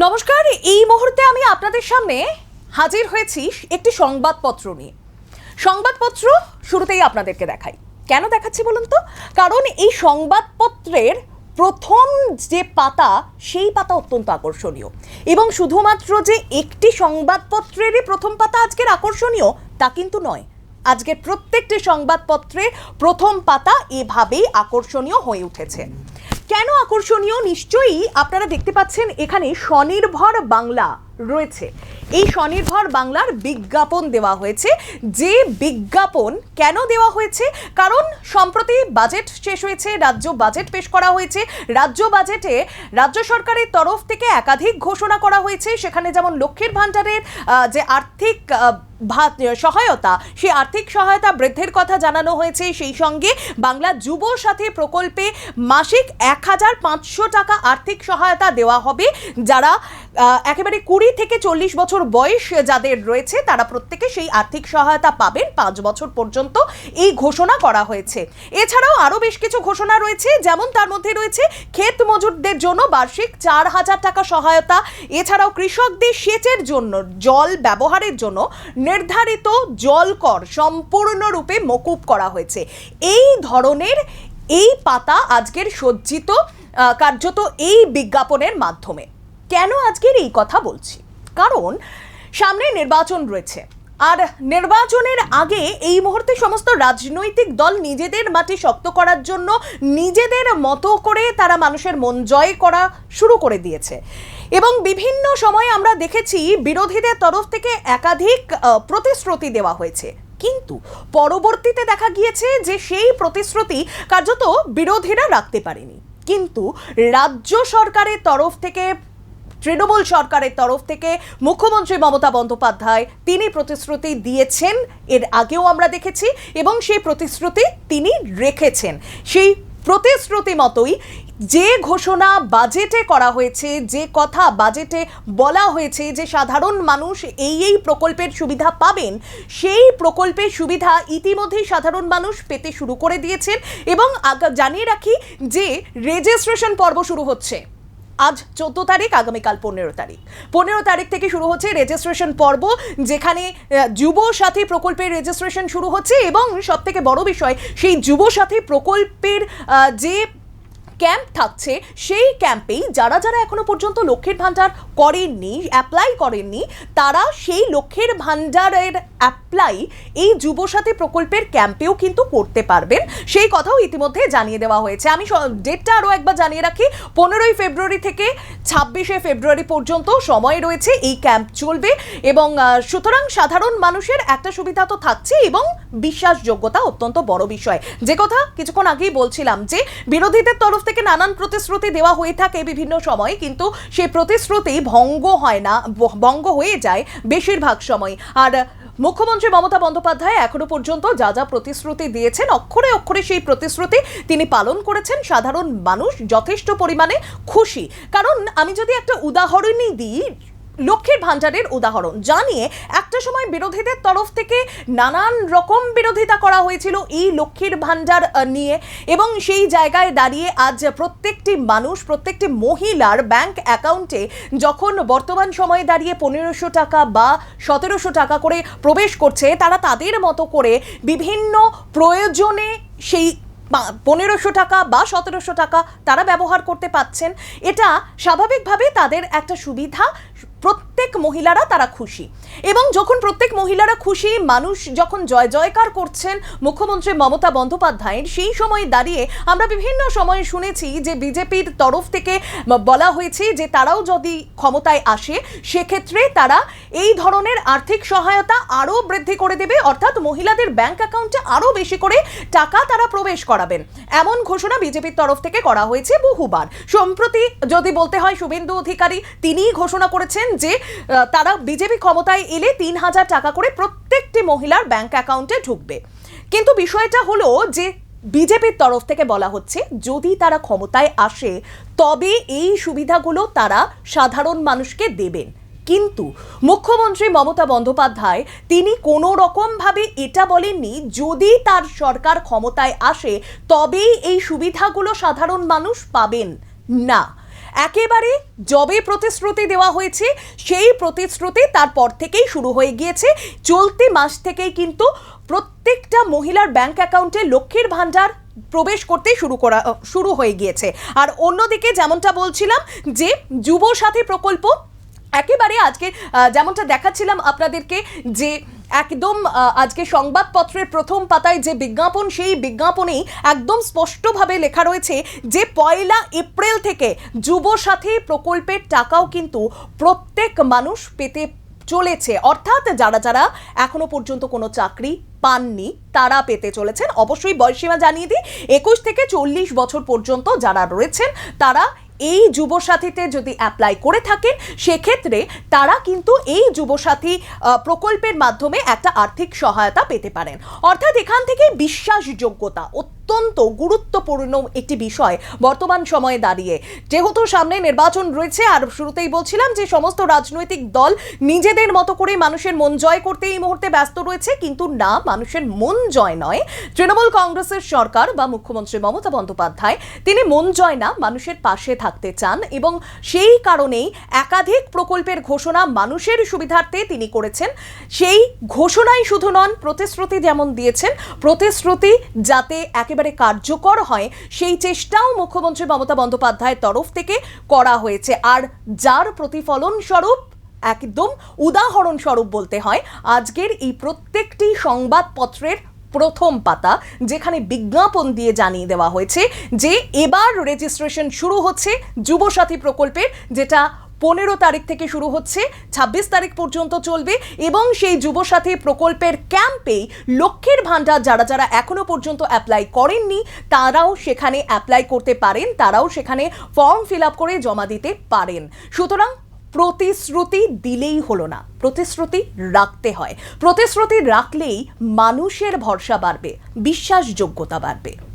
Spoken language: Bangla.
নমস্কার, এই মুহূর্তে আমি আপনাদের সামনে হাজির হয়েছি একটি সংবাদপত্র নিয়ে। সংবাদপত্র শুরুতেই আপনাদেরকে দেখাই। কেন দেখাচ্ছি বলুন তো? কারণ এই সংবাদপত্রের প্রথম যে পাতা, সেই পাতা অত্যন্ত আকর্ষণীয়, এবং শুধুমাত্র যে একটি সংবাদপত্রেরই প্রথম পাতা আজকের আকর্ষণীয় তা কিন্তু নয়। আজকের প্রত্যেকটি সংবাদপত্রের প্রথম পাতা এভাবেই আকর্ষণীয় হয়ে উঠেছে। কেন আকর্ষণীয়? নিশ্চয়ই আপনারা দেখতে পাচ্ছেন এখানে স্বনির্ভর বাংলা রয়েছে। এই স্বনির্ভর বাংলার বিজ্ঞাপন দেওয়া হয়েছে। যে বিজ্ঞাপন কেন দেওয়া হয়েছে? কারণ সম্প্রতি বাজেট শেষ হয়েছে, রাজ্য বাজেট পেশ করা হয়েছে। রাজ্য বাজেটে রাজ্য সরকারের তরফ থেকে একাধিক ঘোষণা করা হয়েছে। সেখানে যেমন লক্ষ্মীর ভাণ্ডারের যে আর্থিক সহায়তা, সেই আর্থিক সহায়তা বৃদ্ধির কথা জানানো হয়েছে। সেই সঙ্গে বাংলা যুব সাথী প্রকল্পে মাসিক 1500 টাকা আর্থিক সহায়তা দেওয়া হবে। যারা একেবারে 20 থেকে 40 বছর বয়স যাদের রয়েছে তারা প্রত্যেকে সেই আর্থিক সহায়তা পাবেন 5 বছর পর্যন্ত, এই ঘোষণা করা হয়েছে। এছাড়াও আরও বেশ কিছু ঘোষণা রয়েছে, যেমন তার মধ্যে রয়েছে ক্ষেত মজুরদের জন্য বার্ষিক 4000 টাকা সহায়তা। এছাড়াও কৃষকদের সেচের জন্য, জল ব্যবহারের জন্য নির্ধারিত জল কর সম্পূর্ণরূপে মকুব করা হয়েছে। এই ধরনের এই পাতা আজকের সজ্জিত কার্যত এই বিজ্ঞাপনের মাধ্যমে। কেন আজকের এই কথা বলছি? কারণ সামনে নির্বাচন রয়েছে, আর নির্বাচনের আগে এই মুহূর্তে সমস্ত রাজনৈতিক দল নিজেদের মাটি শক্ত করার জন্য নিজেদের মতো করে তারা মানুষের মন জয় করা শুরু করে দিয়েছে। এবং বিভিন্ন সময়ে আমরা দেখেছি বিরোধীদের তরফ থেকে একাধিক প্রতিশ্রুতি দেওয়া হয়েছে, কিন্তু পরবর্তীতে দেখা গিয়েছে যে সেই প্রতিশ্রুতি কার্যত বিরোধীরা রাখতে পারেনি। কিন্তু রাজ্য সরকারের তরফ থেকে, তৃণমূল সরকারের তরফ থেকে মুখ্যমন্ত্রী মমতা বন্দ্যোপাধ্যায় তিনি প্রতিশ্রুতি দিয়েছেন, এর আগেও আমরা দেখেছি, এবং সেই প্রতিশ্রুতি তিনি রেখেছেন। সেই প্রতিশ্রুতি মতোই যে ঘোষণা বাজেটে করা হয়েছে, যে কথা বাজেটে বলা হয়েছে যে সাধারণ মানুষ এই প্রকল্পের সুবিধা পাবেন, সেই প্রকল্পের সুবিধা ইতিমধ্যেই সাধারণ মানুষ পেতে শুরু করে দিয়েছেন। এবং জানিয়ে রাখি যে রেজিস্ট্রেশন পর্ব শুরু হচ্ছে আজ 14 তারিখ, আগামীকাল 15 তারিখ থেকে শুরু হচ্ছে রেজিস্ট্রেশন পর্ব, যেখানে যুব সাথী প্রকল্পের রেজিস্ট্রেশন শুরু হচ্ছে। এবং সব থেকে বড় বিষয়, সেই যুব সাথী প্রকল্পের যে ক্যাম্প থাকছে, সেই ক্যাম্পেই যারা যারা এখনো পর্যন্ত লক্ষ্মীর ভাণ্ডার করেননি, অ্যাপ্লাই করেননি, তারা সেই লক্ষ্মীর ভাণ্ডারের অ্যাপ্লাই এই যুবসাথী প্রকল্পের ক্যাম্পেও কিন্তু করতে পারবেন। সেই কথাও ইতিমধ্যে জানিয়ে দেওয়া হয়েছে। আমি ডেটটা আরও একবার জানিয়ে রাখি, 15 ফেব্রুয়ারি থেকে 26 ফেব্রুয়ারি পর্যন্ত সময় রয়েছে, এই ক্যাম্প চলবে। এবং সুতরাং সাধারণ মানুষের একটা সুবিধা তো থাকছে, এবং বিশ্বাসযোগ্যতা অত্যন্ত বড় বিষয়। যে কথা কিছুক্ষণ আগেই বলছিলাম যে বিরোধীদের তরফ থেকে নানান প্রতিশ্রুতি দেওয়া হয়ে থাকে বিভিন্ন সময়, কিন্তু সেই প্রতিশ্রুতি ভঙ্গ হয় না, ভঙ্গ হয়ে যায় বেশিরভাগ সময়। আর মুখ্যমন্ত্রী মমতা বন্দ্যোপাধ্যায় এখনো পর্যন্ত যা যা প্রতিশ্রুতি দিয়েছেন, অক্ষরে অক্ষরে সেই প্রতিশ্রুতি তিনি পালন করেছেন। সাধারণ মানুষ যথেষ্ট পরিমাণে খুশি। কারণ আমি যদি একটা উদাহরণই দিই, লক্ষ্মীর ভাণ্ডারের উদাহরণ জানিয়ে, একটা সময় বিরোধীদের তরফ থেকে নানান রকম বিরোধিতা করা হয়েছিল এই লক্ষ্মীর ভাণ্ডার নিয়ে, এবং সেই জায়গায় দাঁড়িয়ে আজ প্রত্যেকটি মানুষ, প্রত্যেকটি মহিলার ব্যাংক অ্যাকাউন্টে যখন বর্তমান সময়ে দাঁড়িয়ে 1500 টাকা বা 1700 টাকা করে প্রবেশ করছে, তারা তাদের মতো করে বিভিন্ন প্রয়োজনে সেই 1500 টাকা বা 1700 টাকা তারা ব্যবহার করতে পাচ্ছেন। এটা স্বাভাবিকভাবে তাদের একটা সুবিধা। প্রত্যেক মহিলারা তারা খুশি, এবং যখন প্রত্যেক মহিলারা খুশি, মানুষ যখন জয় জয়কার করছেন মুখ্যমন্ত্রী মমতা বন্দ্যোপাধ্যায়ের, সেই সময় দাঁড়িয়ে আমরা বিভিন্ন সময়ে শুনেছি যে বিজেপির তরফ থেকে বলা হয়েছে যে তারাও যদি ক্ষমতায় আসে, সেক্ষেত্রে তারা এই ধরনের আর্থিক সহায়তা আরও বৃদ্ধি করে দেবে, অর্থাৎ মহিলাদের ব্যাংক অ্যাকাউন্টে আরও বেশি করে টাকা তারা প্রবেশ করাবেন। এমন ঘোষণা বিজেপির তরফ থেকে করা হয়েছে বহুবার। সম্প্রতি যদি বলতে হয়, শুভেন্দু অধিকারী তিনিই ঘোষণা করেছেন যে তারা বিজেপি ক্ষমতায় এলে 3000 টাকা করে প্রত্যেকটি মহিলার ব্যাংক অ্যাকাউন্টে ঢুকবে। কিন্তু বিষয়টা হলো যে বিজেপির তরফ থেকে বলা হচ্ছে যদি তারা ক্ষমতায় আসে তবে এই সুবিধাগুলো তারা সাধারণ মানুষকে দেবেন। কিন্তু মুখ্যমন্ত্রী মমতা বন্দ্যোপাধ্যায় তিনি কোনো রকমভাবে এটা বলেননি যদি তার সরকার ক্ষমতায় আসে তবেই এই সুবিধাগুলো সাধারণ মানুষ পাবেন না। একেবারে জবে প্রতিশ্রুতি দেওয়া হয়েছে সেই প্রতিশ্রুতি তারপর থেকেই শুরু হয়ে গিয়েছে। চলতি মাস থেকেই কিন্তু প্রত্যেকটা মহিলার ব্যাংক অ্যাকাউন্টে লক্ষ্মীর ভান্ডার প্রবেশ করতে শুরু হয়ে গিয়েছে। আর অন্যদিকে যেমনটা বলছিলাম যে যুব সাথী প্রকল্প একেবারে আজকে যেমনটা দেখাচ্ছিলাম আপনাদেরকে যে একদম আজকে সংবাদপত্রের প্রথম পাতায় যে বিজ্ঞাপন, সেই বিজ্ঞাপনেই একদম স্পষ্টভাবে লেখা রয়েছে যে 1 এপ্রিল থেকে যুবসাথী প্রকল্পের টাকাও কিন্তু প্রত্যেক মানুষ পেতে চলেছে। অর্থাৎ যারা যারা এখনো পর্যন্ত কোনো চাকরি পাননি তারা পেতে চলেছেন। অবশ্যই বয়সীমা জানিয়ে দিই, 21 থেকে 40 বছর পর্যন্ত যারা রয়েছেন তারা এই যুবসাথীতে যদি অ্যাপ্লাই করে থাকেন সেক্ষেত্রে তারা কিন্তু এই যুবসাথী প্রকল্পের মাধ্যমে একটা আর্থিক সহায়তা পেতে পারেন। অর্থাৎ এখান থেকে বিশ্বাসযোগ্যতা অত্যন্ত গুরুত্বপূর্ণ একটি বিষয় বর্তমান সময়ে দাঁড়িয়ে, যেহেতু সামনে নির্বাচন রয়েছে। আর শুরুতেই বলছিলাম যে সমস্ত রাজনৈতিক দল নিজেদের মতো করে মানুষের মন জয় করতে এই মুহূর্তে ব্যস্ত রয়েছে, কিন্তু না, মানুষের মন জয় নয়। তৃণমূল কংগ্রেসের সরকার বা মুখ্যমন্ত্রী মমতা বন্দ্যোপাধ্যায় তিনি মন জয় না, মানুষের পাশে থাকতে চান এবং সেই কারণেই একাধিক প্রকল্পের ঘোষণা মানুষের সুবিধার্থে তিনি করেছেন। সেই ঘোষণাই শুধু নন, প্রতিশ্রুতি যেমন দিয়েছেন, প্রতিশ্রুতি যাতে একেবারে কার্যকর হয় সেই চেষ্টাও মুখ্যমন্ত্রী মমতা বন্দ্যোপাধ্যায়ের তরফ থেকে করা হয়েছে। আর যার প্রতিফলন স্বরূপ, একদম উদাহরণ স্বরূপ বলতে হয়, আজকের এই প্রত্যেকটি সংবাদপত্রের প্রথম পাতা, যেখানে বিজ্ঞাপন দিয়ে জানিয়ে দেওয়া হয়েছে যে এবার রেজিস্ট্রেশন শুরু হচ্ছে যুবসাথী প্রকল্পের, যেটা 15 তারিখ থেকে শুরু হচ্ছে, 26 তারিখ পর্যন্ত চলবে। এবং সেই যুবসাথী প্রকল্পের ক্যাম্পেই লক্ষ্মীর ভান্ডার যারা যারা এখনো পর্যন্ত অ্যাপ্লাই করেননি তারাও সেখানে অ্যাপ্লাই করতে পারেন, তারাও সেখানে ফর্ম ফিল আপ করে জমা দিতে পারেন। সুতরাং প্রতিশ্রুতি দিলেই হলো না, প্রতিশ্রুতি রাখতে হয়। প্রতিশ্রুতি রাখলেই মানুষের ভরসা বাড়বে, বিশ্বাসযোগ্যতা বাড়বে।